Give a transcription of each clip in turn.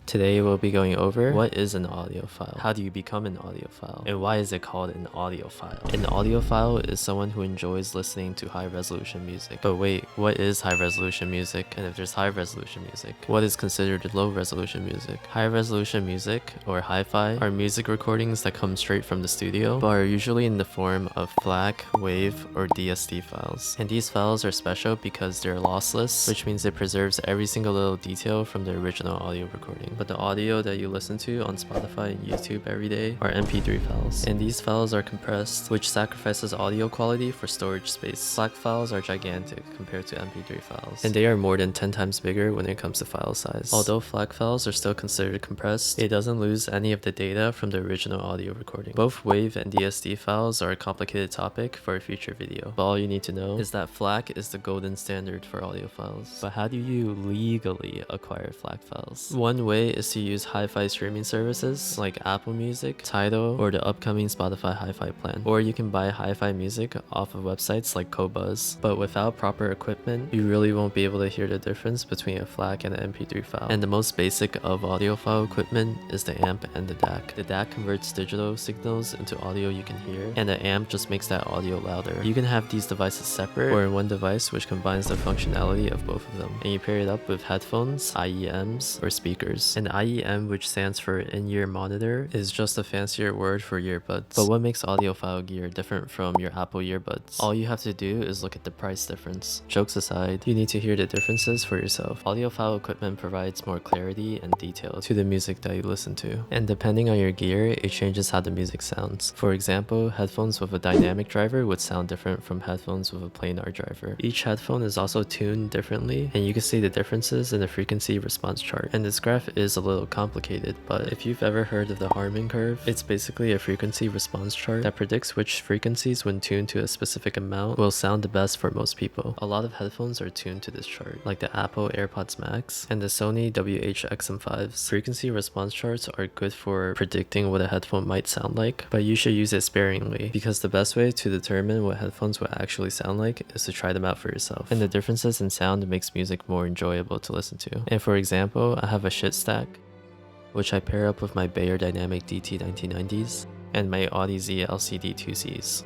Today we'll be going over what is an audiophile, how do you become an audiophile, and why is it called an audiophile. An audiophile is someone who enjoys listening to high resolution music. But wait, what is high resolution music? And if there's high resolution music, what is considered low resolution music? High resolution music, or hi-fi, are music recordings that come straight from the studio, but are usually in the form of FLAC, WAV, or DSD files. And these files are special because they're lossless, which means it preserves every single little detail from the original audio recording. But the audio that you listen to on Spotify and YouTube every day are MP3 files. And these files are compressed, which sacrifices audio quality for storage space. FLAC files are gigantic compared to MP3 files, and they are more than 10 times bigger when it comes to file size. Although FLAC files are still considered compressed, it doesn't lose any of the data from the original audio recording. Both WAV and DSD files are a complicated topic for a future video, but all you need to know is that FLAC is the golden standard for audio files. But how do you legally acquire FLAC files? One way is to use hi-fi streaming services like Apple Music, Tidal, or the upcoming Spotify hi-fi plan. Or you can buy hi-fi music off of websites like Koss. But without proper equipment, you really won't be able to hear the difference between a FLAC and an MP3 file. And the most basic of audiophile equipment is the amp and the DAC. The DAC converts digital signals into audio you can hear, and the amp just makes that audio louder. You can have these devices separate or in one device, which combines the functionality of both of them. And you pair it up with headphones, IEMs, or speakers. And IEM, which stands for in-ear monitor, is just a fancier word for earbuds. But what makes audiophile gear different from your Apple earbuds? All you have to do is look at the price difference. Jokes aside, you need to hear the differences for yourself. Audiophile equipment provides more clarity and detail to the music that you listen to. And depending on your gear, it changes how the music sounds. For example, headphones with a dynamic driver would sound different from headphones with a planar driver. Each headphone is also tuned differently, and you can see the differences in the frequency response chart. And this graph is a little complicated, but if you've ever heard of the Harman curve, it's basically a frequency response chart that predicts which frequencies, when tuned to a specific amount, will sound the best for most people. A lot of headphones are tuned to this chart, like the Apple AirPods Max and the Sony WH-XM5s. Frequency response charts are good for predicting what a headphone might sound like, but you should use it sparingly, because the best way to determine what headphones will actually sound like is to try them out for yourself. And the differences in sound makes music more enjoyable to listen to. And for example, I have a shit stack, which I pair up with my Bayer Dynamic DT 1990s and my Audi Z LCD 2Cs.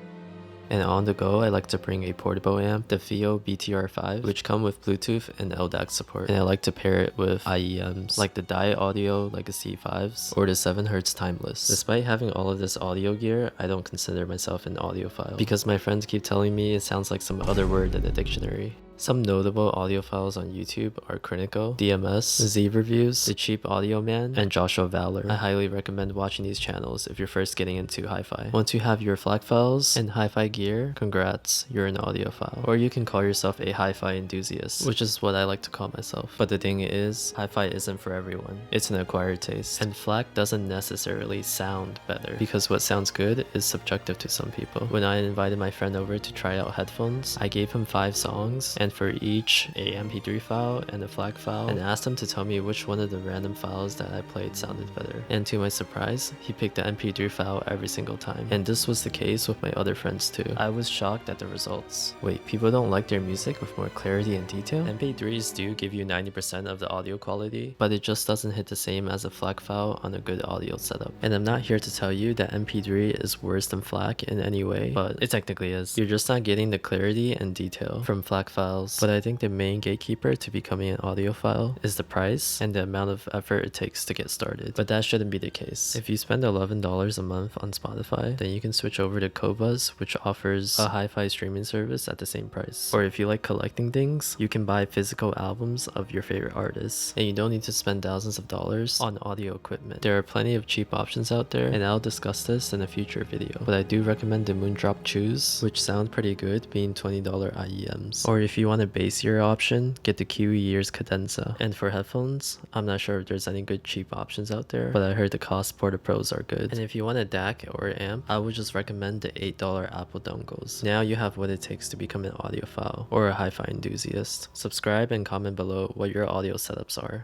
And on the go, I like to bring a portable amp, the Fio BTR5, which come with Bluetooth and LDAC support. And I like to pair it with IEMs, like the Dye Audio Legacy 5s or the 7Hz Timeless. Despite having all of this audio gear, I don't consider myself an audiophile, because my friends keep telling me it sounds like some other word in the dictionary. Some notable audiophiles on YouTube are Critical, DMS, Z Reviews, The Cheap Audio Man, and Joshua Valor. I highly recommend watching these channels if you're first getting into hi-fi. Once you have your FLAC files and hi-fi gear, congrats, you're an audiophile. Or you can call yourself a hi-fi enthusiast, which is what I like to call myself. But the thing is, hi-fi isn't for everyone. It's an acquired taste. And FLAC doesn't necessarily sound better, because what sounds good is subjective to some people. When I invited my friend over to try out headphones, I gave him 5 songs, and for each a MP3 file and a FLAC file, and asked him to tell me which one of the random files that I played sounded better. And to my surprise, he picked the MP3 file every single time. And this was the case with my other friends too. I was shocked at the results. Wait, people don't like their music with more clarity and detail? MP3s do give you 90% of the audio quality, but it just doesn't hit the same as a FLAC file on a good audio setup. And I'm not here to tell you that MP3 is worse than FLAC in any way, but it technically is. You're just not getting the clarity and detail from FLAC files. But I think the main gatekeeper to becoming an audiophile is the price and the amount of effort it takes to get started. But that shouldn't be the case. If you spend $11 a month on Spotify, then you can switch over to Koss, which offers a hi-fi streaming service at the same price. Or if you like collecting things, you can buy physical albums of your favorite artists, and you don't need to spend thousands of dollars on audio equipment. There are plenty of cheap options out there, and I'll discuss this in a future video. But I do recommend the Moondrop Chus, which sound pretty good, being $20 IEMs. Or if you want a bass ear option, get the Kiwi Ears Cadenza. And for headphones, I'm not sure if there's any good cheap options out there, but I heard the Koss Porta Pros are good. And if you want a DAC or amp, I would just recommend the $8 Apple Dongles. Now you have what it takes to become an audiophile or a hi-fi enthusiast. Subscribe and comment below what your audio setups are.